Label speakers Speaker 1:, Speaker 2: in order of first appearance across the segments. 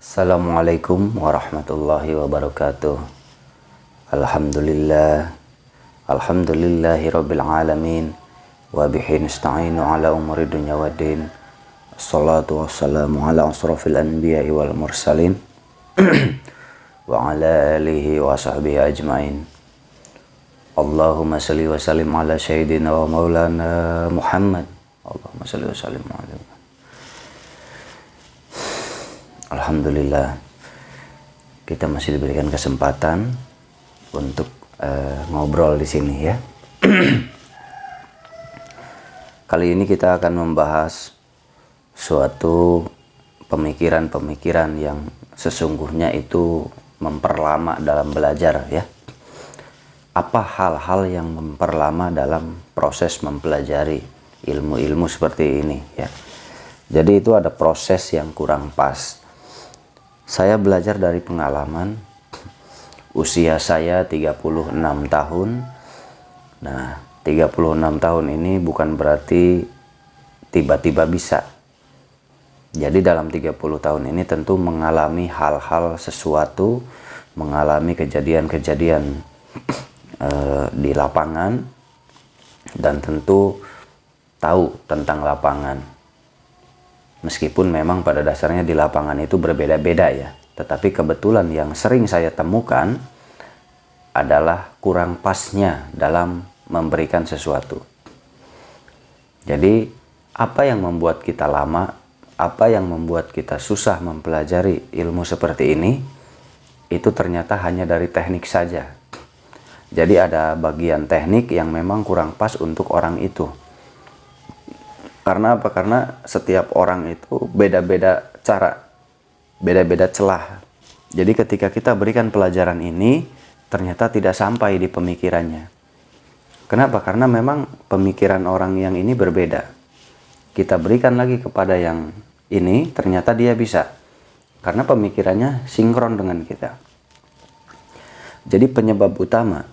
Speaker 1: Assalamualaikum warahmatullahi wabarakatuh. Alhamdulillah. Alhamdulillahi rabbil alamin. Wa bihi nasta'inu ala umuri dunya waddin. Assalatu wassalamu ala asrafil anbiya'i wal mursalin wa ala alihi wa sahbihi ajmain. Allahumma salli wa sallim ala sayyidina wa maulana Muhammad. Allahumma salli wa sallim ala. Alhamdulillah, kita masih diberikan kesempatan untuk ngobrol di sini ya. Kali ini kita akan membahas suatu pemikiran-pemikiran yang sesungguhnya itu memperlama dalam belajar ya. Apa hal-hal yang memperlama dalam proses mempelajari ilmu-ilmu seperti ini ya. Jadi itu ada proses yang kurang pas. Saya belajar dari pengalaman. Usia saya 36 tahun. Nah, 36 tahun ini bukan berarti tiba-tiba bisa. Jadi dalam 30 tahun ini tentu mengalami hal-hal sesuatu, mengalami kejadian-kejadian di lapangan, dan tentu tahu tentang lapangan. Meskipun memang pada dasarnya di lapangan itu berbeda-beda ya. Tetapi kebetulan yang sering saya temukan adalah kurang pasnya dalam memberikan sesuatu. Jadi apa yang membuat kita lama, apa yang membuat kita susah mempelajari ilmu seperti ini, itu ternyata hanya dari teknik saja. Jadi ada bagian teknik yang memang kurang pas untuk orang itu. Karena apa? Karena setiap orang itu beda-beda cara, beda-beda celah. Jadi ketika kita berikan pelajaran ini, ternyata tidak sampai di pemikirannya. Kenapa? Karena memang pemikiran orang yang ini berbeda. Kita berikan lagi kepada yang ini, ternyata dia bisa. Karena pemikirannya sinkron dengan kita. Jadi penyebab utama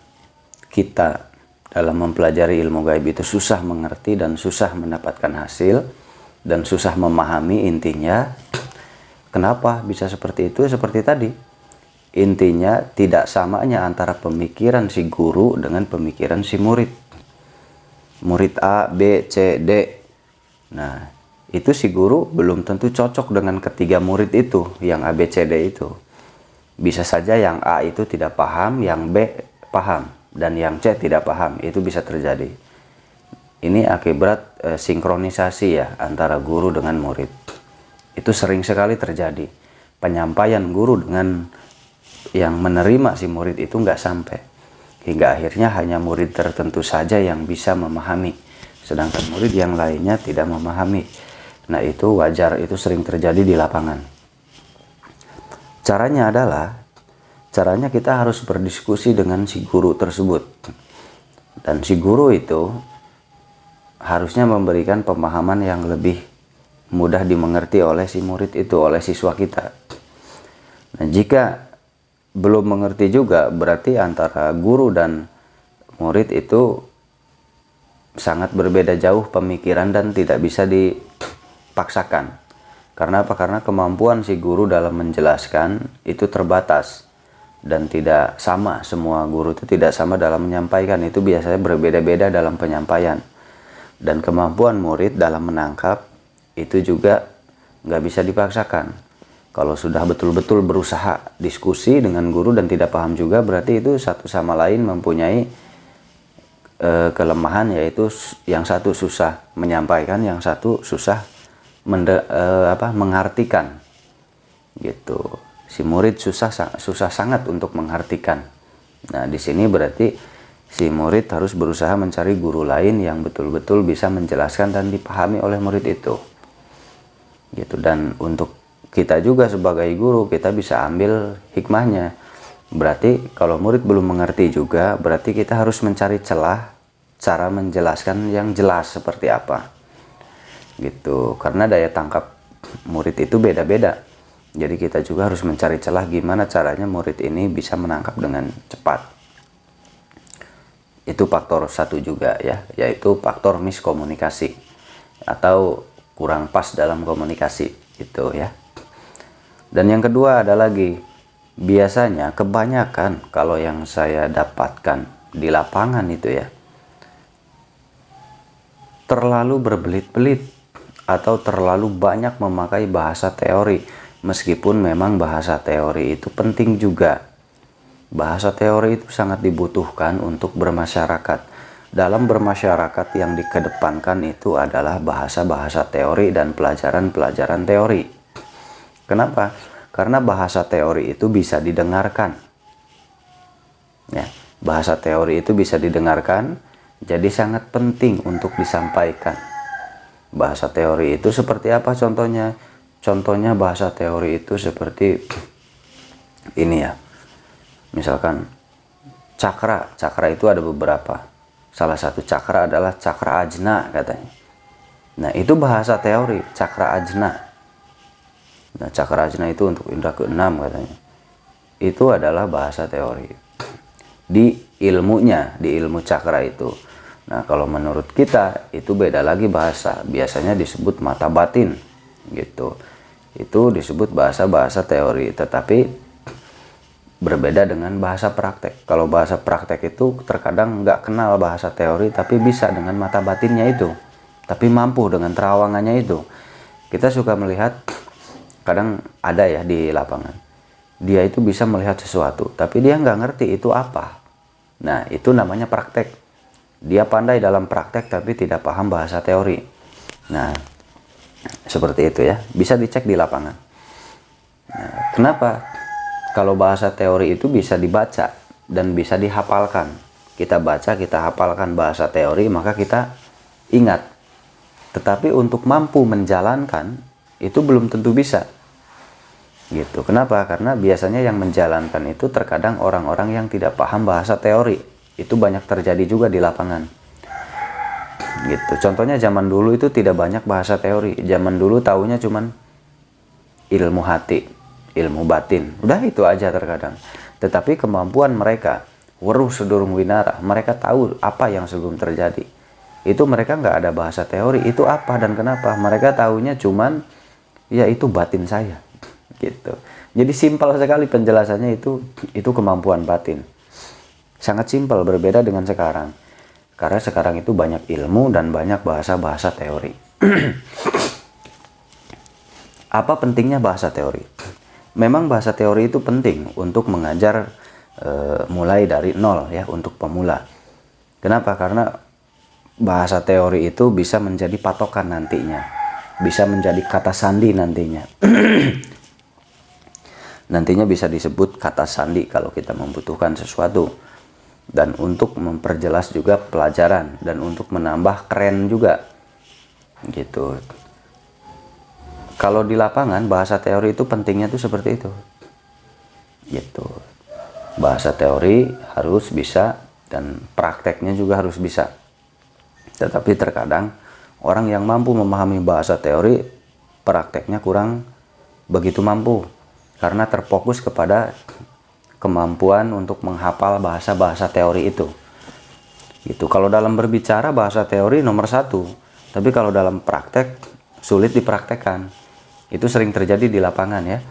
Speaker 1: kita dalam mempelajari ilmu gaib itu susah mengerti dan susah mendapatkan hasil dan susah memahami intinya. Kenapa bisa seperti itu? Seperti tadi, intinya tidak samanya antara pemikiran si guru dengan pemikiran si murid. Murid A, B, C, D. Nah, itu si guru belum tentu cocok dengan ketiga murid itu, yang A, B, C, D itu. Bisa saja yang A itu tidak paham, yang B paham, dan yang C tidak paham. Itu bisa terjadi. Ini akibat sinkronisasi ya antara guru dengan murid. Itu sering sekali terjadi. Penyampaian guru dengan yang menerima si murid itu nggak sampai. Hingga akhirnya hanya murid tertentu saja yang bisa memahami. Sedangkan murid yang lainnya tidak memahami. Nah itu wajar, itu sering terjadi di lapangan. Caranya adalah, caranya kita harus berdiskusi dengan si guru tersebut. Dan si guru itu harusnya memberikan pemahaman yang lebih mudah dimengerti oleh si murid itu, oleh siswa kita. Nah, jika belum mengerti juga, berarti antara guru dan murid itu sangat berbeda jauh pemikiran dan tidak bisa dipaksakan. Karena apa? Karena kemampuan si guru dalam menjelaskan itu terbatas. Dan tidak sama, semua guru itu tidak sama dalam menyampaikan, itu biasanya berbeda-beda dalam penyampaian. Dan kemampuan murid dalam menangkap itu juga nggak bisa dipaksakan. Kalau sudah betul-betul berusaha diskusi dengan guru dan tidak paham juga, berarti itu satu sama lain mempunyai kelemahan, yaitu yang satu susah menyampaikan, yang satu susah mengartikan gitu. Si murid susah sangat untuk mengartikan. Nah, di sini berarti si murid harus berusaha mencari guru lain yang betul-betul bisa menjelaskan dan dipahami oleh murid itu. Gitu. Dan untuk kita juga sebagai guru, kita bisa ambil hikmahnya. Berarti kalau murid belum mengerti juga, berarti kita harus mencari celah cara menjelaskan yang jelas seperti apa. Gitu. Karena daya tangkap murid itu beda-beda. Jadi kita juga harus mencari celah gimana caranya murid ini bisa menangkap dengan cepat. Itu faktor satu juga ya, yaitu faktor miskomunikasi atau kurang pas dalam komunikasi itu ya. Dan yang kedua ada lagi, biasanya kebanyakan kalau yang saya dapatkan di lapangan itu ya, terlalu berbelit-belit atau terlalu banyak memakai bahasa teori. Meskipun memang bahasa teori itu penting juga. Bahasa teori itu sangat dibutuhkan untuk bermasyarakat. Dalam bermasyarakat yang dikedepankan itu adalah bahasa-bahasa teori dan pelajaran-pelajaran teori. Kenapa? Karena bahasa teori itu bisa didengarkan. Ya, bahasa teori itu bisa didengarkan, jadi sangat penting untuk disampaikan. Bahasa teori itu seperti apa contohnya? Contohnya bahasa teori itu seperti ini ya. Misalkan cakra itu ada beberapa. Salah satu cakra adalah cakra ajna katanya. Nah, itu bahasa teori, cakra ajna. Nah, cakra ajna itu untuk indera keenam katanya. Itu adalah bahasa teori. Di ilmunya, di ilmu cakra itu. Nah, kalau menurut kita itu beda lagi bahasa. Biasanya disebut mata batin gitu. Itu disebut bahasa-bahasa teori, tetapi berbeda dengan bahasa praktek. Kalau bahasa praktek itu terkadang nggak kenal bahasa teori, tapi bisa dengan mata batinnya itu. Tapi mampu dengan terawangannya itu. Kita suka melihat, kadang ada ya di lapangan, dia itu bisa melihat sesuatu tapi dia nggak ngerti itu apa. Nah, itu namanya praktek. Dia pandai dalam praktek tapi tidak paham bahasa teori. Nah, seperti itu ya, bisa dicek di lapangan. Nah, kenapa? Kalau bahasa teori itu bisa dibaca dan bisa dihafalkan. Kita baca, kita hafalkan bahasa teori, maka kita ingat. Tetapi untuk mampu menjalankan itu belum tentu bisa gitu. Kenapa? Karena biasanya yang menjalankan itu terkadang orang-orang yang tidak paham bahasa teori. Itu banyak terjadi juga di lapangan gitu. Contohnya zaman dulu itu tidak banyak bahasa teori. Zaman dulu taunya cuman ilmu hati, ilmu batin, udah itu aja terkadang. Tetapi kemampuan mereka weruh sedurung winara, mereka tahu apa yang sebelum terjadi. Itu mereka nggak ada bahasa teori, itu apa dan kenapa. Mereka taunya cuman ya itu batin saya gitu. Jadi simpel sekali penjelasannya, itu kemampuan batin. Sangat simpel, berbeda dengan sekarang. Karena sekarang itu banyak ilmu dan banyak bahasa-bahasa teori. Apa pentingnya bahasa teori? Memang bahasa teori itu penting untuk mengajar mulai dari nol ya, untuk pemula. Kenapa? Karena bahasa teori itu bisa menjadi patokan nantinya. Bisa menjadi kata sandi nantinya. Nantinya bisa disebut kata sandi kalau kita membutuhkan sesuatu. Dan untuk memperjelas juga pelajaran. Dan untuk menambah keren juga. Gitu. Kalau di lapangan, bahasa teori itu pentingnya tuh seperti itu. Gitu. Bahasa teori harus bisa dan prakteknya juga harus bisa. Tetapi terkadang orang yang mampu memahami bahasa teori, prakteknya kurang begitu mampu. Karena terfokus kepada kemampuan untuk menghafal bahasa-bahasa teori itu. Gitu. Kalau dalam berbicara, bahasa teori nomor satu. Tapi kalau dalam praktek, sulit dipraktekkan. Itu sering terjadi di lapangan ya.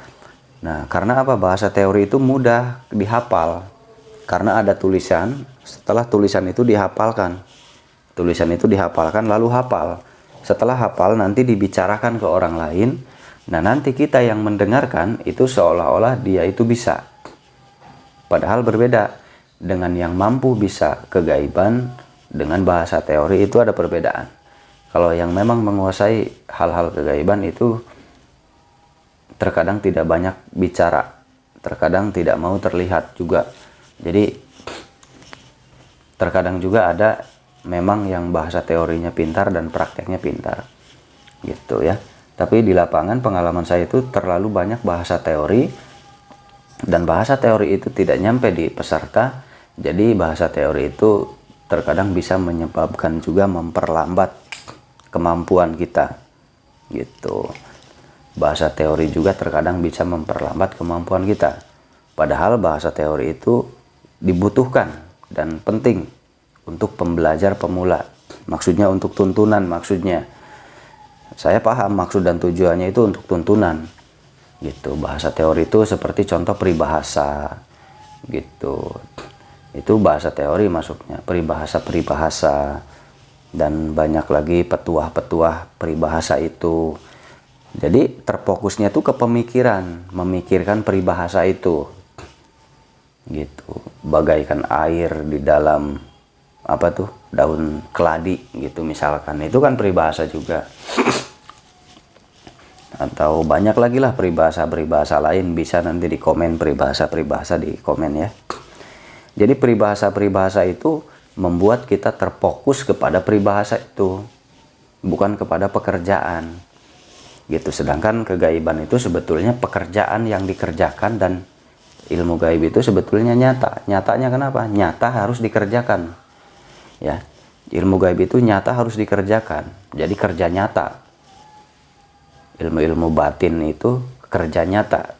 Speaker 1: Nah, karena apa? Bahasa teori itu mudah dihafal. Karena ada tulisan, setelah tulisan itu dihafalkan. Tulisan itu dihafalkan lalu hafal. Setelah hafal nanti dibicarakan ke orang lain. Nah, nanti kita yang mendengarkan itu seolah-olah dia itu bisa. Padahal berbeda. Dengan yang mampu bisa kegaiban, dengan bahasa teori itu ada perbedaan. Kalau yang memang menguasai hal-hal kegaiban itu terkadang tidak banyak bicara. Terkadang tidak mau terlihat juga. Jadi terkadang juga ada memang yang bahasa teorinya pintar dan prakteknya pintar. Gitu ya. Tapi di lapangan pengalaman saya itu terlalu banyak bahasa teori, dan bahasa teori itu tidak nyampe di peserta. Jadi bahasa teori itu terkadang bisa menyebabkan juga memperlambat kemampuan kita. Gitu. Bahasa teori juga terkadang bisa memperlambat kemampuan kita. Padahal bahasa teori itu dibutuhkan dan penting untuk pembelajar pemula. Maksudnya untuk tuntunan maksudnya. Saya paham maksud dan tujuannya itu untuk tuntunan. gitu. Bahasa teori itu seperti contoh peribahasa gitu. Itu bahasa teori masuknya, peribahasa dan banyak lagi petuah-petuah peribahasa itu. Jadi terfokusnya tuh ke pemikiran, memikirkan peribahasa itu gitu. Bagaikan air di dalam apa tuh, daun keladi gitu misalkan, itu kan peribahasa juga. Atau banyak lagi lah peribahasa lain, bisa nanti di komen peribahasa di komen ya. Jadi peribahasa itu membuat kita terfokus kepada peribahasa itu, bukan kepada pekerjaan gitu. Sedangkan kegaiban itu sebetulnya pekerjaan yang dikerjakan, dan ilmu gaib itu sebetulnya nyata. Nyatanya kenapa? Nyata harus dikerjakan ya. Ilmu gaib itu nyata harus dikerjakan, jadi kerja nyata. Ilmu-ilmu batin itu kerja nyata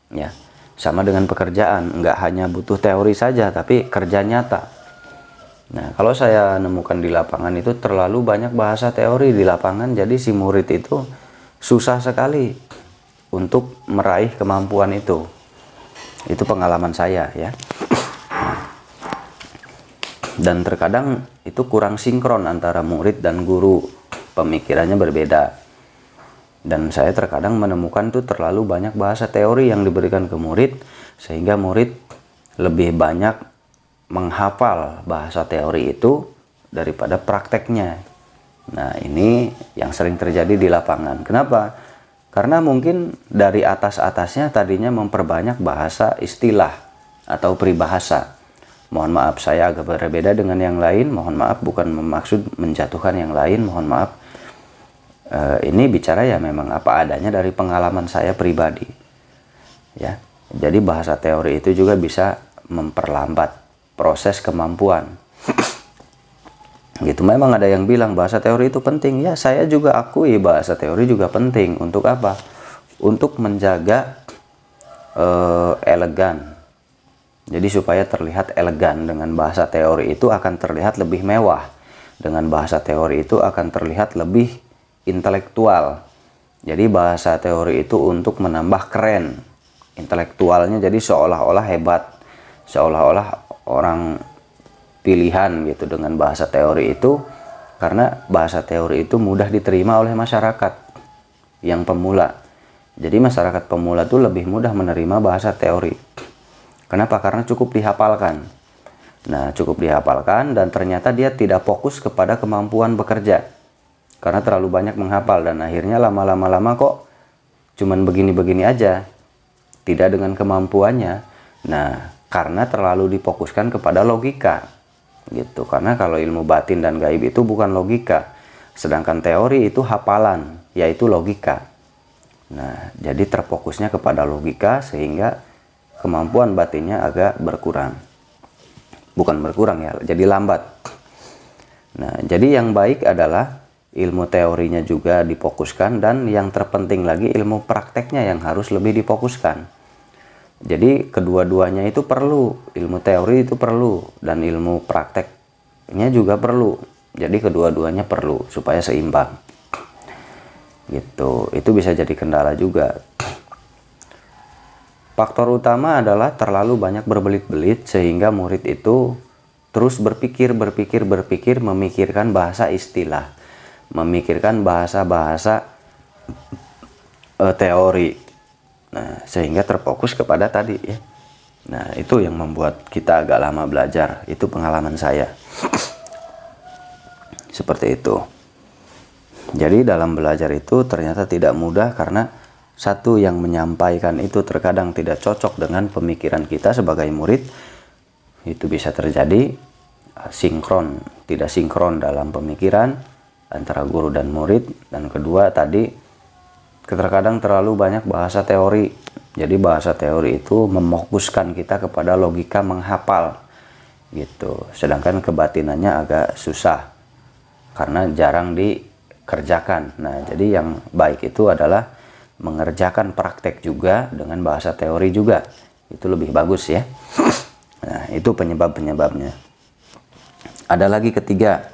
Speaker 1: ya. Sama dengan pekerjaan, nggak hanya butuh teori saja, tapi kerja nyata. Nah, kalau saya nemukan di lapangan itu terlalu banyak bahasa teori di lapangan, jadi si murid itu susah sekali untuk meraih kemampuan itu. Itu pengalaman saya ya. Dan terkadang itu kurang sinkron antara murid dan guru, pemikirannya berbeda. Dan saya terkadang menemukan tuh terlalu banyak bahasa teori yang diberikan ke murid, sehingga murid lebih banyak menghafal bahasa teori itu daripada prakteknya. Nah, ini yang sering terjadi di lapangan. Kenapa? Karena mungkin dari atas-atasnya tadinya memperbanyak bahasa istilah atau peribahasa. Mohon maaf, saya agak berbeda dengan yang lain. Mohon maaf, bukan memaksud menjatuhkan yang lain. Mohon maaf. Ini bicara ya memang apa adanya dari pengalaman saya pribadi ya. Jadi bahasa teori itu juga bisa memperlambat proses kemampuan gitu. Memang ada yang bilang bahasa teori itu penting ya, saya juga akui bahasa teori juga penting. Untuk apa? Untuk menjaga elegan. Jadi supaya terlihat elegan, dengan bahasa teori itu akan terlihat lebih mewah, dengan bahasa teori itu akan terlihat lebih intelektual. Jadi bahasa teori itu untuk menambah keren intelektualnya, jadi seolah-olah hebat, seolah-olah orang pilihan gitu dengan bahasa teori itu, karena bahasa teori itu mudah diterima oleh masyarakat yang pemula. Jadi masyarakat pemula itu lebih mudah menerima bahasa teori. Kenapa? Karena cukup dihafalkan. Nah, cukup dihafalkan dan ternyata dia tidak fokus kepada kemampuan bekerja. Karena terlalu banyak menghafal, dan akhirnya lama-lama kok cuman begini-begini aja, tidak dengan kemampuannya. Nah, karena terlalu difokuskan kepada logika gitu. Karena kalau ilmu batin dan gaib itu bukan logika, sedangkan teori itu hafalan, yaitu logika. Nah, jadi terfokusnya kepada logika sehingga kemampuan batinnya agak berkurang. Bukan berkurang ya, jadi lambat. Nah, jadi yang baik adalah ilmu teorinya juga difokuskan, dan yang terpenting lagi ilmu prakteknya yang harus lebih difokuskan. Jadi kedua-duanya itu perlu, ilmu teori itu perlu dan ilmu prakteknya juga perlu. Jadi kedua-duanya perlu supaya seimbang. Gitu. Itu bisa jadi kendala juga. Faktor utama adalah terlalu banyak berbelit-belit sehingga murid itu terus berpikir, memikirkan bahasa istilah, memikirkan bahasa-bahasa teori. Nah, sehingga terfokus kepada tadi ya. Nah, itu yang membuat kita agak lama belajar. Itu pengalaman saya. Seperti itu. Jadi dalam belajar itu ternyata tidak mudah, karena satu, yang menyampaikan itu terkadang tidak cocok dengan pemikiran kita sebagai murid. Itu bisa terjadi tidak sinkron dalam pemikiran antara guru dan murid. Dan kedua tadi, terkadang terlalu banyak bahasa teori. Jadi bahasa teori itu memfokuskan kita kepada logika menghafal gitu. Sedangkan kebatinannya agak susah karena jarang dikerjakan. Nah, jadi yang baik itu adalah mengerjakan praktek juga dengan bahasa teori juga. Itu lebih bagus ya. Nah, itu penyebab-penyebabnya. Ada lagi ketiga,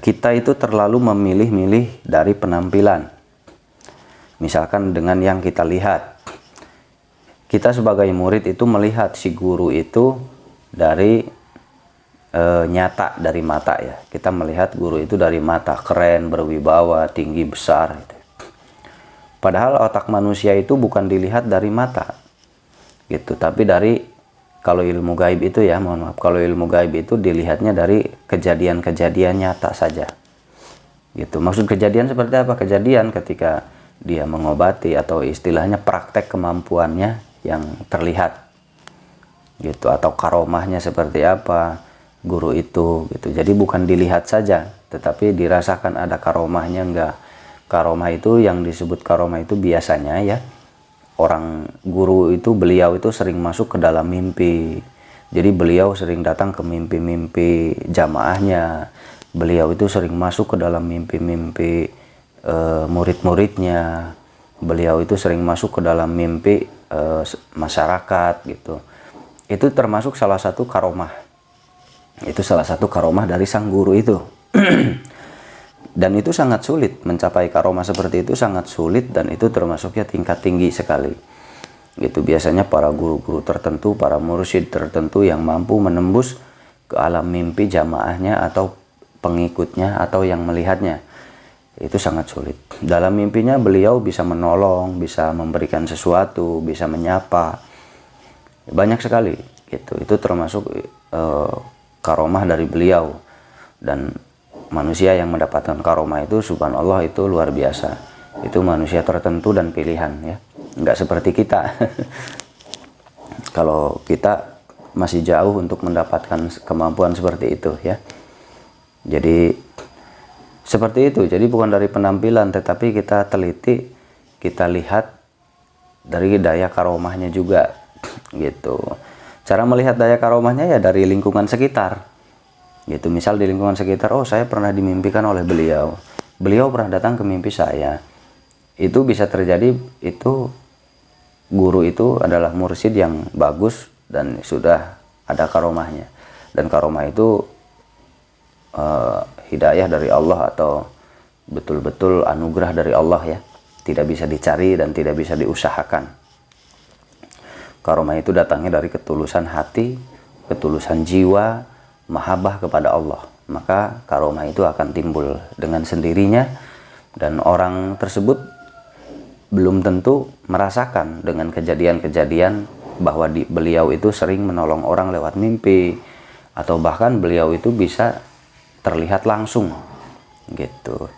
Speaker 1: kita itu terlalu memilih-milih dari penampilan. Misalkan dengan yang kita lihat. Kita sebagai murid itu melihat si guru itu dari nyata, dari mata ya. Kita melihat guru itu dari mata, keren, berwibawa, tinggi, besar gitu. Padahal otak manusia itu bukan dilihat dari mata gitu, tapi dari, kalau ilmu gaib itu ya, mohon maaf, kalau ilmu gaib itu dilihatnya dari kejadian-kejadian nyata saja gitu. Maksud kejadian seperti apa? Kejadian ketika dia mengobati, atau istilahnya praktek kemampuannya yang terlihat gitu, atau karomahnya seperti apa guru itu gitu. Jadi bukan dilihat saja, tetapi dirasakan ada karomahnya enggak. Karomah itu, yang disebut karomah itu biasanya ya, orang guru itu, beliau itu sering masuk ke dalam mimpi. Jadi beliau sering datang ke mimpi-mimpi jamaahnya. Beliau itu sering masuk ke dalam mimpi-mimpi murid-muridnya. Beliau itu sering masuk ke dalam mimpi masyarakat gitu. Itu termasuk salah satu karomah. Itu salah satu karomah dari sang guru itu. Dan itu sangat sulit, mencapai karomah seperti itu sangat sulit, dan itu termasuknya tingkat tinggi sekali. Gitu, biasanya para guru-guru tertentu, para mursyid tertentu yang mampu menembus ke alam mimpi jamaahnya atau pengikutnya atau yang melihatnya. Itu sangat sulit. Dalam mimpinya beliau bisa menolong, bisa memberikan sesuatu, bisa menyapa. Banyak sekali gitu. Itu termasuk karomah dari beliau. Dan manusia yang mendapatkan karomah itu subhanallah itu luar biasa. Itu manusia tertentu dan pilihan ya. Enggak seperti kita. Kalau kita masih jauh untuk mendapatkan kemampuan seperti itu ya. Jadi seperti itu. Jadi bukan dari penampilan, tetapi kita teliti, kita lihat dari daya karomahnya juga gitu. Cara melihat daya karomahnya ya dari lingkungan sekitar gitu. Misal di lingkungan sekitar, oh saya pernah dimimpikan oleh beliau, beliau pernah datang ke mimpi saya. Itu bisa terjadi, itu guru itu adalah mursyid yang bagus dan sudah ada karomahnya. Dan karomah itu hidayah dari Allah, atau betul-betul anugerah dari Allah ya. Tidak bisa dicari dan tidak bisa diusahakan. Karomah itu datangnya dari ketulusan hati, ketulusan jiwa, mahabbah kepada Allah. Maka karomah itu akan timbul dengan sendirinya, dan orang tersebut belum tentu merasakan dengan kejadian-kejadian bahwa beliau itu sering menolong orang lewat mimpi, atau bahkan beliau itu bisa terlihat langsung gitu.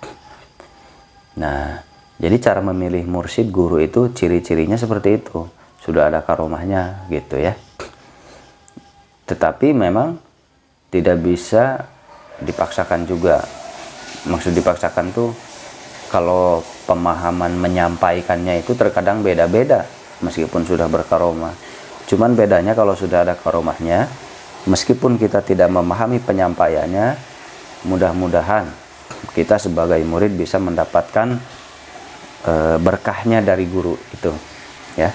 Speaker 1: Nah, jadi cara memilih mursyid guru itu ciri-cirinya seperti itu, sudah ada karomahnya gitu ya. Tetapi memang tidak bisa dipaksakan juga. Maksud dipaksakan tuh, kalau pemahaman menyampaikannya itu terkadang beda-beda meskipun sudah berkaromah. Cuman bedanya kalau sudah ada karomahnya, meskipun kita tidak memahami penyampaiannya, mudah-mudahan kita sebagai murid bisa mendapatkan berkahnya dari guru itu ya.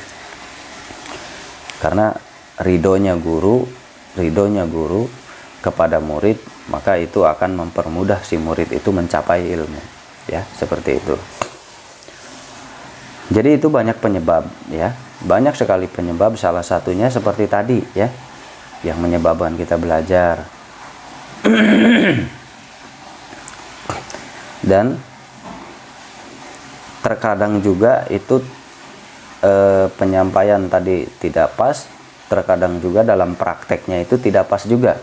Speaker 1: Karena ridhonya guru kepada murid, maka itu akan mempermudah si murid itu mencapai ilmu ya, seperti itu. Jadi itu banyak penyebab ya, banyak sekali penyebab. Salah satunya seperti tadi ya, yang menyebabkan kita belajar. Dan terkadang juga itu penyampaian tadi tidak pas, terkadang juga dalam prakteknya itu tidak pas juga.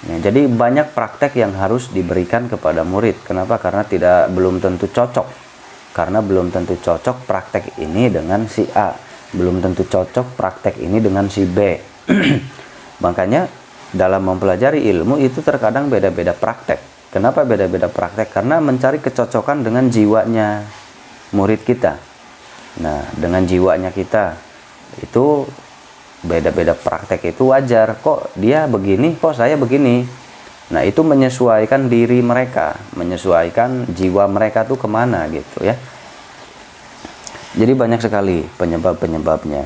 Speaker 1: Ya, jadi banyak praktek yang harus diberikan kepada murid. Kenapa? Karena belum tentu cocok. Karena belum tentu cocok praktek ini dengan si A, belum tentu cocok praktek ini dengan si B. Makanya dalam mempelajari ilmu itu terkadang beda-beda praktek. Kenapa beda-beda praktek? Karena mencari kecocokan dengan jiwanya murid kita. Nah, dengan jiwanya kita itu beda-beda praktek itu wajar. Kok dia begini, kok saya begini. Nah, itu menyesuaikan diri mereka, menyesuaikan jiwa mereka tuh kemana gitu ya. Jadi banyak sekali penyebab-penyebabnya.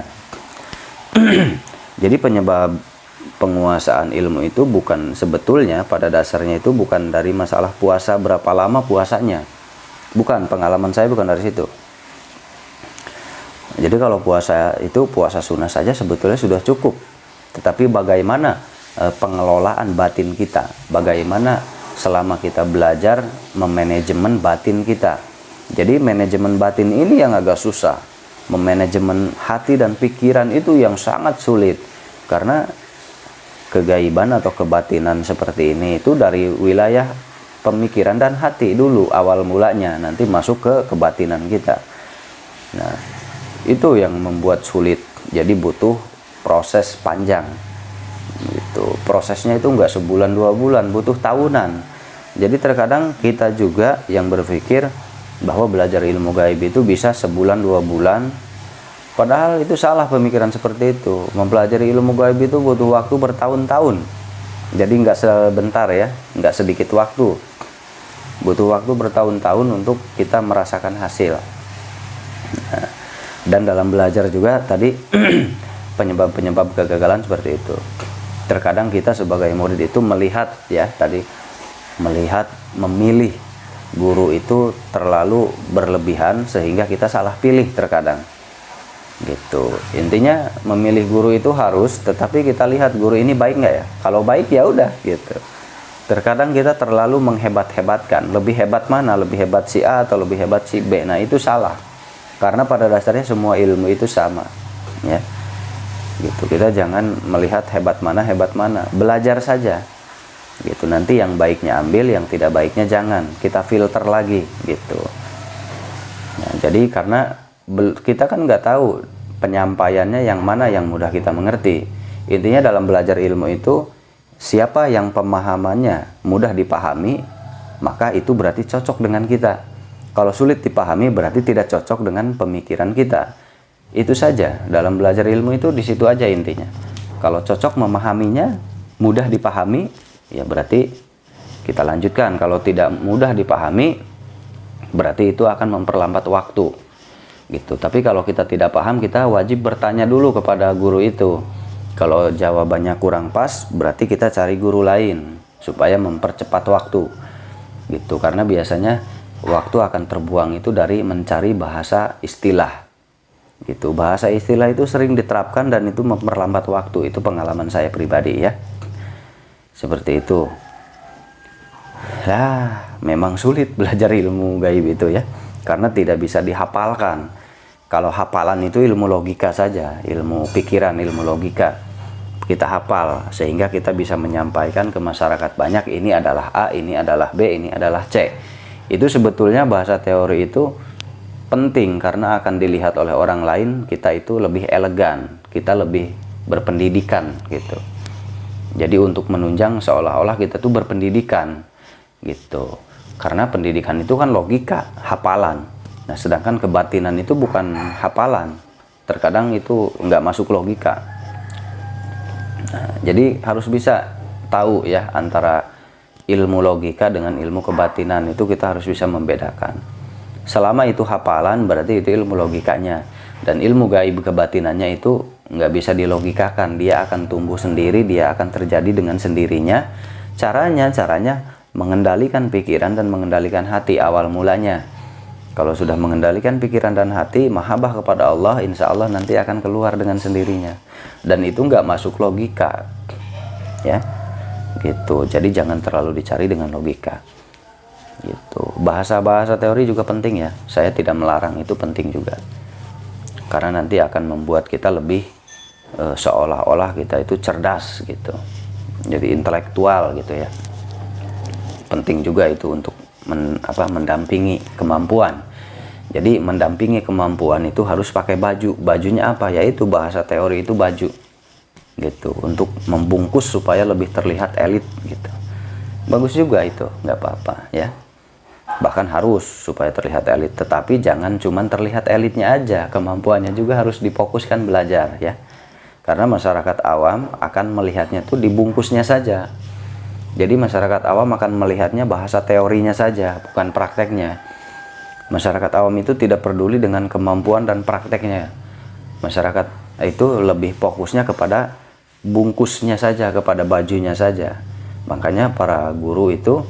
Speaker 1: Jadi penyebab penguasaan ilmu itu bukan, sebetulnya pada dasarnya itu bukan dari masalah puasa berapa lama puasanya. Bukan, pengalaman saya bukan dari situ. Jadi kalau puasa itu puasa sunnah saja sebetulnya sudah cukup. Tetapi bagaimana pengelolaan batin kita, bagaimana selama kita belajar memanajemen batin kita. Jadi manajemen batin ini yang agak susah. Memanajemen hati dan pikiran itu yang sangat sulit. Karena kegaiban atau kebatinan seperti ini itu dari wilayah pemikiran dan hati dulu awal mulanya, nanti masuk ke kebatinan kita. Nah, itu yang membuat sulit. Jadi butuh proses panjang. Gitu. Prosesnya itu enggak sebulan 2 bulan, butuh tahunan. Jadi terkadang kita juga yang berpikir bahwa belajar ilmu gaib itu bisa sebulan 2 bulan, padahal itu salah pemikiran seperti itu. Mempelajari ilmu gaib itu butuh waktu bertahun-tahun. Jadi nggak sebentar ya, nggak sedikit waktu. Butuh waktu bertahun-tahun untuk kita merasakan hasil. Nah, dan dalam belajar juga tadi penyebab-penyebab kegagalan seperti itu. Terkadang kita sebagai murid itu melihat ya tadi, melihat memilih guru itu terlalu berlebihan sehingga kita salah pilih terkadang. Gitu. Intinya memilih guru itu harus, tetapi kita lihat guru ini baik nggak ya? Kalau baik ya udah gitu. Terkadang kita terlalu menghebat-hebatkan, lebih hebat mana? Lebih hebat si A atau lebih hebat si B. Nah, itu salah. Karena pada dasarnya semua ilmu itu sama, ya. Gitu. Kita jangan melihat hebat mana, belajar saja. Gitu. Nanti yang baiknya ambil, yang tidak baiknya jangan. Kita filter lagi gitu. Nah, jadi karena kita kan nggak tahu penyampaiannya yang mana yang mudah kita mengerti. Intinya dalam belajar ilmu itu, siapa yang pemahamannya mudah dipahami, maka itu berarti cocok dengan kita. Kalau sulit dipahami berarti tidak cocok dengan pemikiran kita. Itu saja, dalam belajar ilmu itu di situ aja intinya. Kalau cocok memahaminya, mudah dipahami, ya berarti kita lanjutkan. Kalau tidak mudah dipahami, berarti itu akan memperlambat waktu. Gitu. Tapi kalau kita tidak paham, kita wajib bertanya dulu kepada guru itu. Kalau jawabannya kurang pas, berarti kita cari guru lain supaya mempercepat waktu. Gitu. Karena biasanya waktu akan terbuang itu dari mencari bahasa istilah. Gitu. Bahasa istilah itu sering diterapkan dan itu memperlambat waktu. Itu pengalaman saya pribadi ya. Seperti itu. Ya, memang sulit belajar ilmu gaib itu ya. Karena tidak bisa dihafalkan. Kalau hafalan itu ilmu logika saja, ilmu pikiran, ilmu logika. Kita hafal sehingga kita bisa menyampaikan ke masyarakat banyak, ini adalah A, ini adalah B, ini adalah C. Itu sebetulnya bahasa teori itu penting karena akan dilihat oleh orang lain kita itu lebih elegan, kita lebih berpendidikan gitu. Jadi untuk menunjang seolah-olah kita tuh berpendidikan gitu. Karena pendidikan itu kan logika, hafalan. Nah, sedangkan kebatinan itu bukan hafalan. Terkadang itu nggak masuk logika. Nah, jadi harus bisa tahu ya antara ilmu logika dengan ilmu kebatinan. Itu kita harus bisa membedakan. Selama itu hafalan berarti itu ilmu logikanya. Dan ilmu gaib kebatinannya itu nggak bisa dilogikakan. Dia akan tumbuh sendiri, dia akan terjadi dengan sendirinya. Caranya mengendalikan pikiran dan mengendalikan hati awal mulanya. Kalau sudah mengendalikan pikiran dan hati, mahabbah kepada Allah, insya Allah nanti akan keluar dengan sendirinya. Dan itu nggak masuk logika, ya, gitu. Jadi jangan terlalu dicari dengan logika, gitu. Bahasa-bahasa teori juga penting ya. Saya tidak melarang, itu penting juga. Karena nanti akan membuat kita lebih seolah-olah kita itu cerdas, gitu. Jadi intelektual, gitu ya. Penting juga itu untuk mendampingi kemampuan. Jadi mendampingi kemampuan itu harus pakai baju. Bajunya apa? Yaitu bahasa teori itu baju. Gitu. Untuk membungkus supaya lebih terlihat elit gitu. Bagus juga itu, nggak apa-apa ya. Bahkan harus supaya terlihat elit, tetapi jangan cuma terlihat elitnya aja, kemampuannya juga harus difokuskan belajar ya. Karena masyarakat awam akan melihatnya tuh dibungkusnya saja. Jadi masyarakat awam akan melihatnya bahasa teorinya saja, bukan prakteknya. Masyarakat awam itu tidak peduli dengan kemampuan dan prakteknya. Masyarakat itu lebih fokusnya kepada bungkusnya saja, kepada bajunya saja. Makanya para guru itu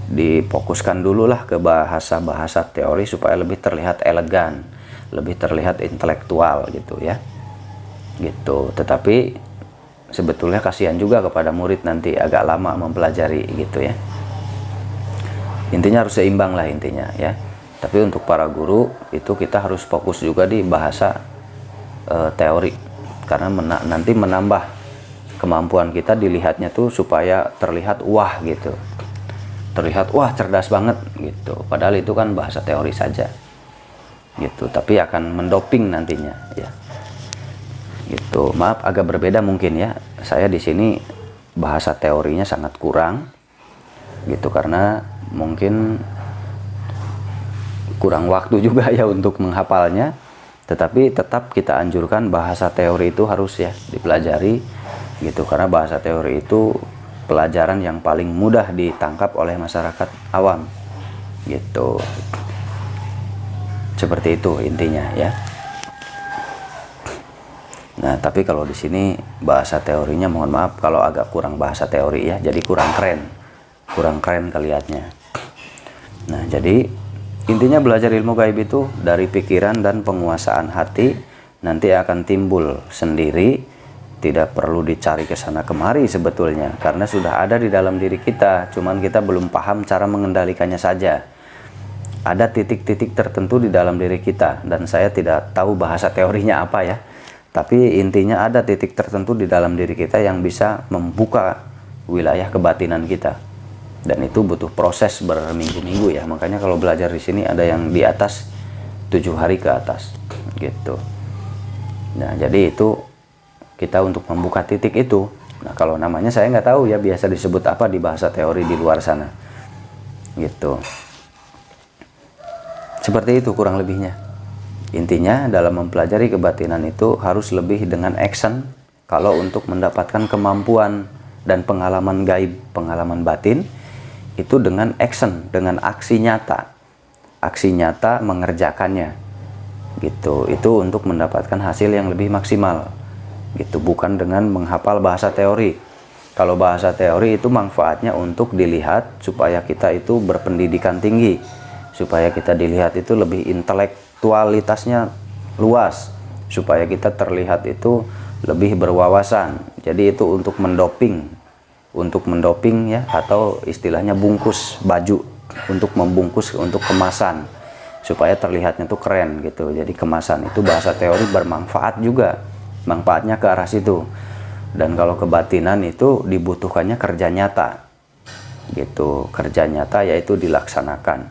Speaker 1: difokuskan dululah ke bahasa-bahasa teori supaya lebih terlihat elegan, lebih terlihat intelektual gitu ya, gitu. Tetapi sebetulnya kasihan juga kepada murid nanti agak lama mempelajari gitu ya. Intinya harus seimbang lah intinya ya. Tapi untuk para guru itu kita harus fokus juga di bahasa teori, karena nanti menambah kemampuan kita dilihatnya tuh supaya terlihat wah gitu, terlihat wah cerdas banget gitu, padahal itu kan bahasa teori saja gitu, tapi akan mendoping nantinya ya gitu. Maaf agak berbeda mungkin ya, saya di sini bahasa teorinya sangat kurang gitu, karena mungkin kurang waktu juga ya untuk menghafalnya. Tetapi tetap kita anjurkan bahasa teori itu harus ya dipelajari gitu, karena bahasa teori itu pelajaran yang paling mudah ditangkap oleh masyarakat awam gitu. Seperti itu intinya ya. Nah, tapi kalau di sini bahasa teorinya mohon maaf kalau agak kurang bahasa teori ya, jadi kurang keren kelihatannya. Nah, jadi intinya belajar ilmu gaib itu dari pikiran dan penguasaan hati, nanti akan timbul sendiri, tidak perlu dicari ke sana kemari sebetulnya, karena sudah ada di dalam diri kita, cuman kita belum paham cara mengendalikannya saja. Ada titik-titik tertentu di dalam diri kita, dan saya tidak tahu bahasa teorinya apa ya, tapi intinya ada titik tertentu di dalam diri kita yang bisa membuka wilayah kebatinan kita. Dan itu butuh proses berminggu-minggu ya. Makanya kalau belajar di sini ada yang di atas 7 hari ke atas gitu. Nah, jadi itu kita untuk membuka titik itu. Nah, kalau namanya saya nggak tahu ya, biasa disebut apa di bahasa teori di luar sana gitu. Seperti itu kurang lebihnya. Intinya dalam mempelajari kebatinan itu harus lebih dengan action. Kalau untuk mendapatkan kemampuan dan pengalaman gaib, pengalaman batin, itu dengan action, dengan aksi nyata mengerjakannya gitu. Itu untuk mendapatkan hasil yang lebih maksimal gitu, bukan dengan menghafal bahasa teori. Kalau bahasa teori itu manfaatnya untuk dilihat supaya kita itu berpendidikan tinggi, supaya kita dilihat itu lebih intelektualitasnya luas, supaya kita terlihat itu lebih berwawasan. Jadi itu untuk mendoping ya, atau istilahnya bungkus baju, untuk membungkus, untuk kemasan supaya terlihatnya tuh keren gitu. Jadi kemasan itu bahasa teori bermanfaat juga, manfaatnya ke arah situ. Dan kalau kebatinan itu dibutuhkannya kerja nyata gitu, kerja nyata yaitu dilaksanakan,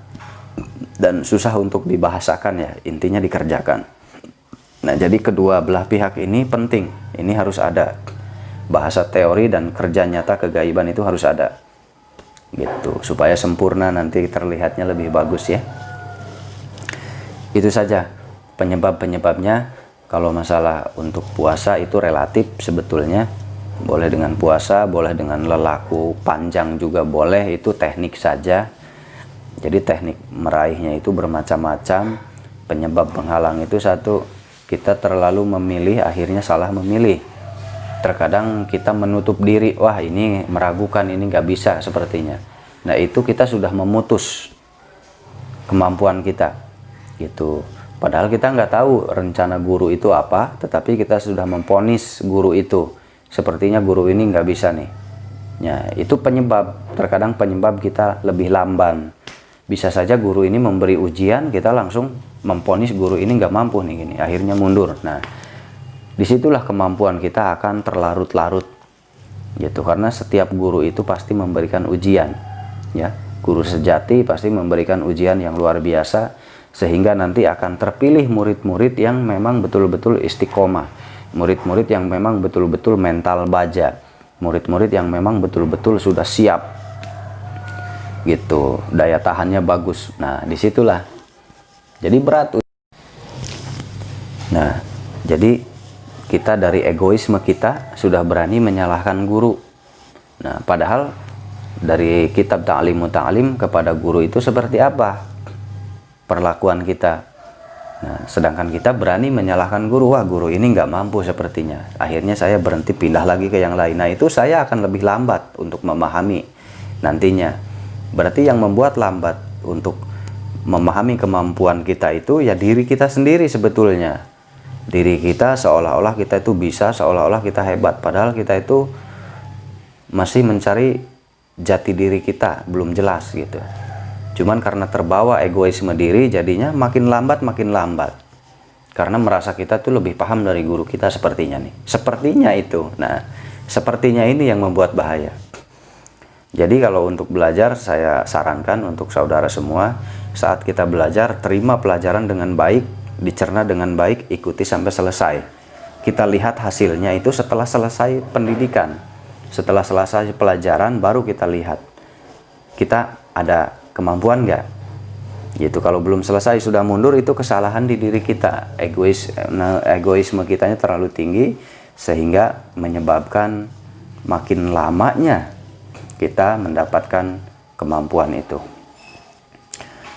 Speaker 1: dan susah untuk dibahasakan ya, intinya dikerjakan. Nah, jadi kedua belah pihak ini penting, ini harus ada. Bahasa teori dan kerja nyata kegaiban itu harus ada gitu, supaya sempurna nanti terlihatnya lebih bagus ya. Itu saja penyebab-penyebabnya. Kalau masalah untuk puasa itu relatif sebetulnya, boleh dengan puasa, boleh dengan lelaku panjang juga boleh, itu teknik saja. Jadi teknik meraihnya itu bermacam-macam. Penyebab penghalang itu satu, kita terlalu memilih, akhirnya salah memilih. Terkadang kita menutup diri, wah ini meragukan, ini nggak bisa sepertinya. Nah, itu kita sudah memutus kemampuan kita gitu. Padahal kita nggak tahu rencana guru itu apa, tetapi kita sudah memvonis guru itu, sepertinya guru ini nggak bisa nih. Ya, itu penyebab. Terkadang penyebab kita lebih lamban. Bisa saja guru ini memberi ujian, kita langsung memvonis guru ini nggak mampu nih gini, akhirnya mundur. Nah, disitulah kemampuan kita akan terlarut-larut gitu, karena setiap guru itu pasti memberikan ujian ya. Guru sejati pasti memberikan ujian yang luar biasa, sehingga nanti akan terpilih murid-murid yang memang betul-betul istiqomah, murid-murid yang memang betul-betul mental baja, murid-murid yang memang betul-betul sudah siap gitu, daya tahannya bagus. Nah, disitulah jadi berat. Nah, jadi kita dari egoisme kita sudah berani menyalahkan guru. Nah, padahal dari kitab Ta'limu Ta'lim kepada guru itu seperti apa perlakuan kita. Nah, sedangkan kita berani menyalahkan guru, wah guru ini nggak mampu sepertinya, akhirnya saya berhenti, pindah lagi ke yang lain. Nah, itu saya akan lebih lambat untuk memahami nantinya. Berarti yang membuat lambat untuk memahami kemampuan kita itu ya diri kita sendiri sebetulnya. Diri kita seolah-olah kita itu bisa, seolah-olah kita hebat, padahal kita itu masih mencari jati diri kita, belum jelas gitu. Cuman karena terbawa egoisme diri, jadinya makin lambat karena merasa kita tuh lebih paham dari guru kita sepertinya nih, sepertinya itu. Nah, sepertinya ini yang membuat bahaya. Jadi kalau untuk belajar, saya sarankan untuk saudara semua, saat kita belajar, terima pelajaran dengan baik, dicerna dengan baik, ikuti sampai selesai. Kita lihat hasilnya itu setelah selesai pendidikan, setelah selesai pelajaran, baru kita lihat kita ada kemampuan nggak gitu. Kalau belum selesai sudah mundur, itu kesalahan di diri kita. Egoisme kitanya terlalu tinggi sehingga menyebabkan makin lamanya kita mendapatkan kemampuan itu.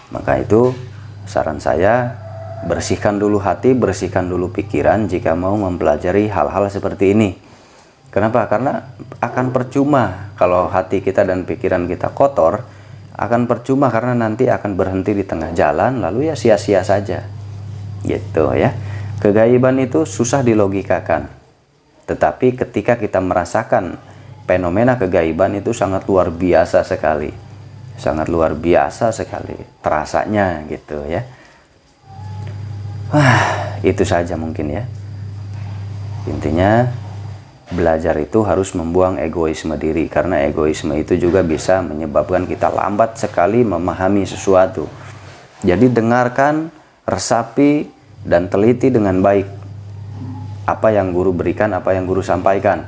Speaker 1: Maka itu saran saya, bersihkan dulu hati, bersihkan dulu pikiran jika mau mempelajari hal-hal seperti ini. Kenapa? Karena akan percuma kalau hati kita dan pikiran kita kotor, akan percuma karena nanti akan berhenti di tengah jalan, lalu ya sia-sia saja. Gitu ya. Kegaiban itu susah dilogikakan. Tetapi ketika kita merasakan fenomena kegaiban itu sangat luar biasa sekali. Sangat luar biasa sekali terasanya gitu ya. Itu saja mungkin ya. Intinya belajar itu harus membuang egoisme diri, karena egoisme itu juga bisa menyebabkan kita lambat sekali memahami sesuatu. Jadi dengarkan, resapi, dan teliti dengan baik apa yang guru berikan, apa yang guru sampaikan.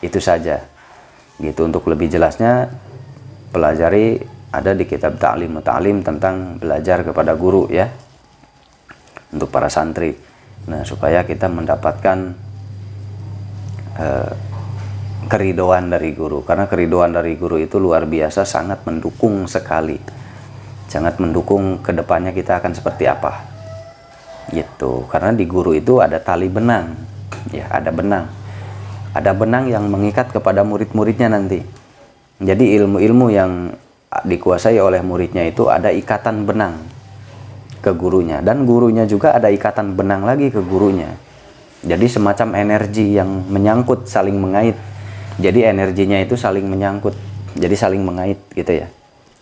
Speaker 1: Itu saja. Gitu. Untuk lebih jelasnya pelajari, ada di kitab Ta'lim Muta'alim tentang belajar kepada guru ya, untuk para santri. Nah, supaya kita mendapatkan keridoan dari guru, karena keridoan dari guru itu luar biasa, sangat mendukung sekali, sangat mendukung kedepannya kita akan seperti apa gitu. Karena di guru itu ada tali benang ya, ada benang yang mengikat kepada murid-muridnya nanti. Jadi ilmu-ilmu yang dikuasai oleh muridnya itu ada ikatan benang ke gurunya, dan gurunya juga ada ikatan benang lagi ke gurunya. Jadi semacam energi yang menyangkut, saling mengait. Jadi energinya itu saling menyangkut, jadi saling mengait gitu ya,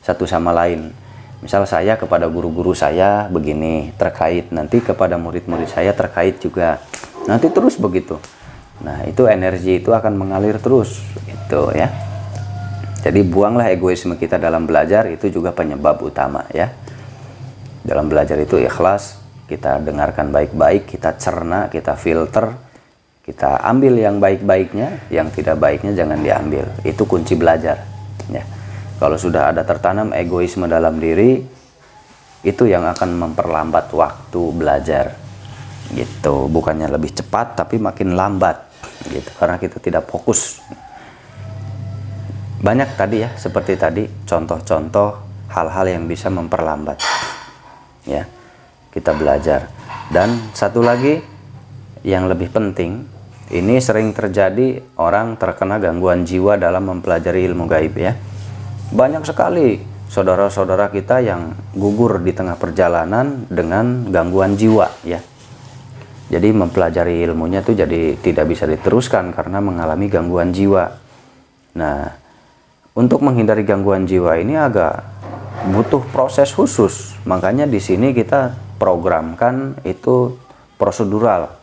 Speaker 1: satu sama lain. Misal saya kepada guru-guru saya begini terkait, nanti kepada murid-murid saya terkait juga, nanti terus begitu. Nah, itu energi itu akan mengalir terus gitu ya. Jadi buanglah egoisme kita dalam belajar, itu juga penyebab utama ya. Dalam belajar itu ikhlas, kita dengarkan baik-baik, kita cerna, kita filter, kita ambil yang baik-baiknya, yang tidak baiknya jangan diambil. Itu kunci belajar ya. Kalau sudah ada tertanam egoisme dalam diri, itu yang akan memperlambat waktu belajar gitu. Bukannya lebih cepat, tapi makin lambat gitu, karena kita tidak fokus. Banyak tadi ya, seperti tadi contoh-contoh hal-hal yang bisa memperlambat ya kita belajar. Dan satu lagi yang lebih penting, ini sering terjadi orang terkena gangguan jiwa dalam mempelajari ilmu gaib ya. Banyak sekali saudara-saudara kita yang gugur di tengah perjalanan dengan gangguan jiwa ya. Jadi mempelajari ilmunya tuh jadi tidak bisa diteruskan karena mengalami gangguan jiwa. Nah, untuk menghindari gangguan jiwa ini agak butuh proses khusus. Makanya di sini kita programkan itu prosedural.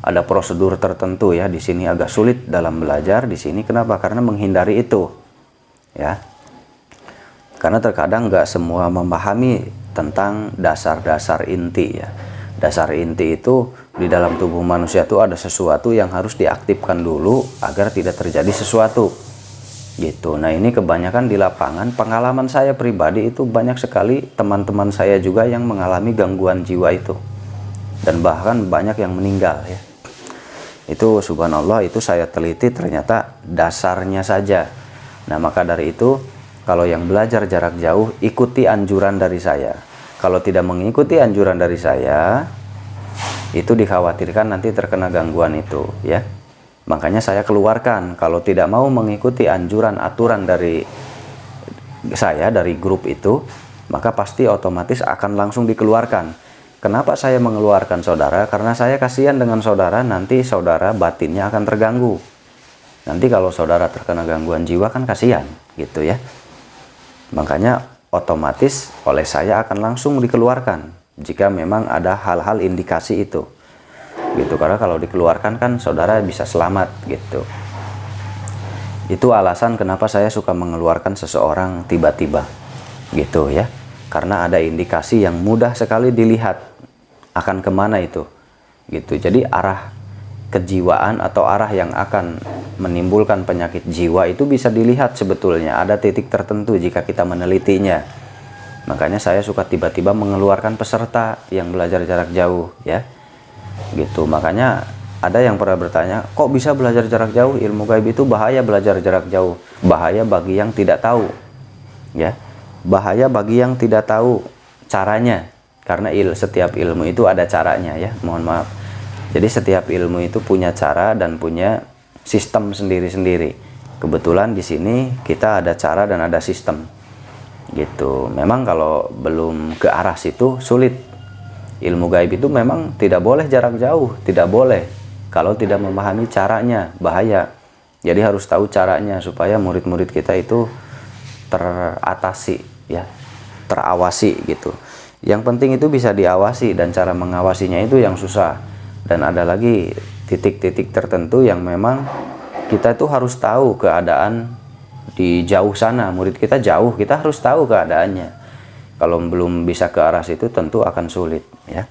Speaker 1: Ada prosedur tertentu ya. Di sini agak sulit dalam belajar di sini. Kenapa? Karena menghindari itu. Ya. Karena terkadang nggak semua memahami tentang dasar-dasar inti ya. Dasar inti itu di dalam tubuh manusia itu ada sesuatu yang harus diaktifkan dulu agar tidak terjadi sesuatu. Gitu. Nah, ini kebanyakan di lapangan. Pengalaman saya pribadi itu banyak sekali teman-teman saya juga yang mengalami gangguan jiwa itu, dan bahkan banyak yang meninggal ya. Itu subhanallah, itu saya teliti ternyata dasarnya saja. Nah, maka dari itu kalau yang belajar jarak jauh, ikuti anjuran dari saya. Kalau tidak mengikuti anjuran dari saya, itu dikhawatirkan nanti terkena gangguan itu ya. Makanya saya keluarkan, kalau tidak mau mengikuti anjuran aturan dari saya, dari grup itu, maka pasti otomatis akan langsung dikeluarkan. Kenapa saya mengeluarkan saudara? Karena saya kasihan dengan saudara, nanti saudara batinnya akan terganggu. Nanti kalau saudara terkena gangguan jiwa kan kasihan gitu ya. Makanya otomatis oleh saya akan langsung dikeluarkan jika memang ada hal-hal indikasi itu. Gitu, karena kalau dikeluarkan kan saudara bisa selamat gitu. Itu alasan kenapa saya suka mengeluarkan seseorang tiba-tiba gitu ya. Karena ada indikasi yang mudah sekali dilihat akan kemana itu gitu. Jadi arah kejiwaan atau arah yang akan menimbulkan penyakit jiwa itu bisa dilihat sebetulnya, ada titik tertentu jika kita menelitinya. Makanya saya suka tiba-tiba mengeluarkan peserta yang belajar jarak jauh ya gitu. Makanya ada yang pernah bertanya, kok bisa belajar jarak jauh? Ilmu gaib itu bahaya belajar jarak jauh. Bahaya bagi yang tidak tahu ya, bahaya bagi yang tidak tahu caranya. Karena setiap ilmu itu ada caranya ya, mohon maaf. Jadi setiap ilmu itu punya cara dan punya sistem sendiri-sendiri. Kebetulan di sini kita ada cara dan ada sistem. Gitu. Memang kalau belum ke arah situ sulit. Ilmu gaib itu memang tidak boleh jarak jauh, tidak boleh. Kalau tidak memahami caranya, bahaya. Jadi harus tahu caranya supaya murid-murid kita itu teratasi ya, terawasi gitu. Yang penting itu bisa diawasi, dan cara mengawasinya itu yang susah. Dan ada lagi titik-titik tertentu yang memang kita itu harus tahu keadaan di jauh sana. Murid kita jauh, kita harus tahu keadaannya. Kalau belum bisa ke arah situ tentu akan sulit ya.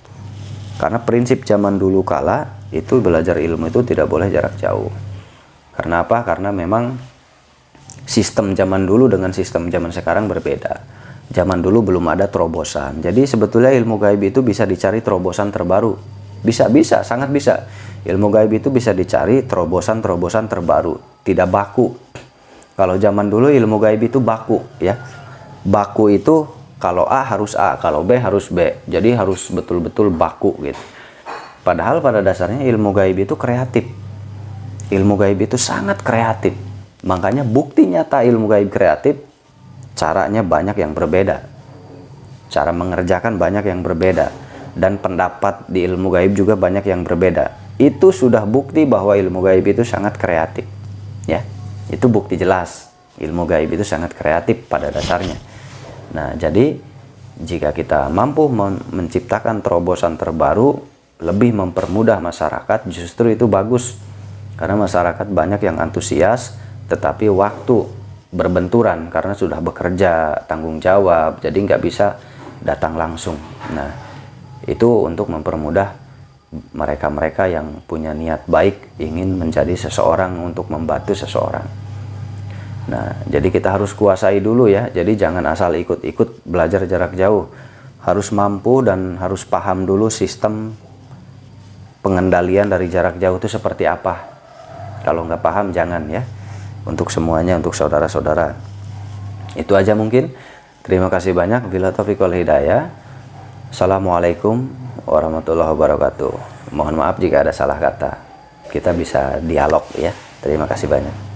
Speaker 1: Karena prinsip zaman dulu kala itu belajar ilmu itu tidak boleh jarak jauh. Karena apa? Karena memang sistem zaman dulu dengan sistem zaman sekarang berbeda. Zaman dulu belum ada terobosan. Jadi sebetulnya ilmu gaib itu bisa dicari terobosan terbaru. Bisa, sangat bisa. Ilmu gaib itu bisa dicari terobosan terbaru. Tidak baku. Kalau zaman dulu ilmu gaib itu baku ya. Baku itu kalau A harus A, kalau B harus B. Jadi harus betul-betul baku gitu. Padahal pada dasarnya ilmu gaib itu kreatif. Ilmu gaib itu sangat kreatif. Makanya bukti nyata ilmu gaib kreatif, caranya banyak yang berbeda. Cara mengerjakan banyak yang berbeda. Dan pendapat di ilmu gaib juga banyak yang berbeda. Itu sudah bukti bahwa ilmu gaib itu sangat kreatif. Ya, itu bukti jelas. Ilmu gaib itu sangat kreatif pada dasarnya. Nah, jadi jika kita mampu menciptakan terobosan terbaru, lebih mempermudah masyarakat, justru itu bagus. Karena masyarakat banyak yang antusias, tetapi waktu berbenturan karena sudah bekerja, tanggung jawab, jadi nggak bisa datang langsung. Nah, itu untuk mempermudah mereka-mereka yang punya niat baik, ingin menjadi seseorang untuk membantu seseorang. Nah, jadi kita harus kuasai dulu ya. Jadi jangan asal ikut-ikut belajar jarak jauh. Harus mampu dan harus paham dulu sistem pengendalian dari jarak jauh itu seperti apa. Kalau nggak paham jangan ya. Untuk semuanya, untuk saudara-saudara. Itu aja mungkin. Terima kasih banyak. Bila taufiq wal hidayah. Assalamualaikum warahmatullahi wabarakatuh. Mohon maaf jika ada salah kata. Kita bisa dialog ya. Terima kasih banyak.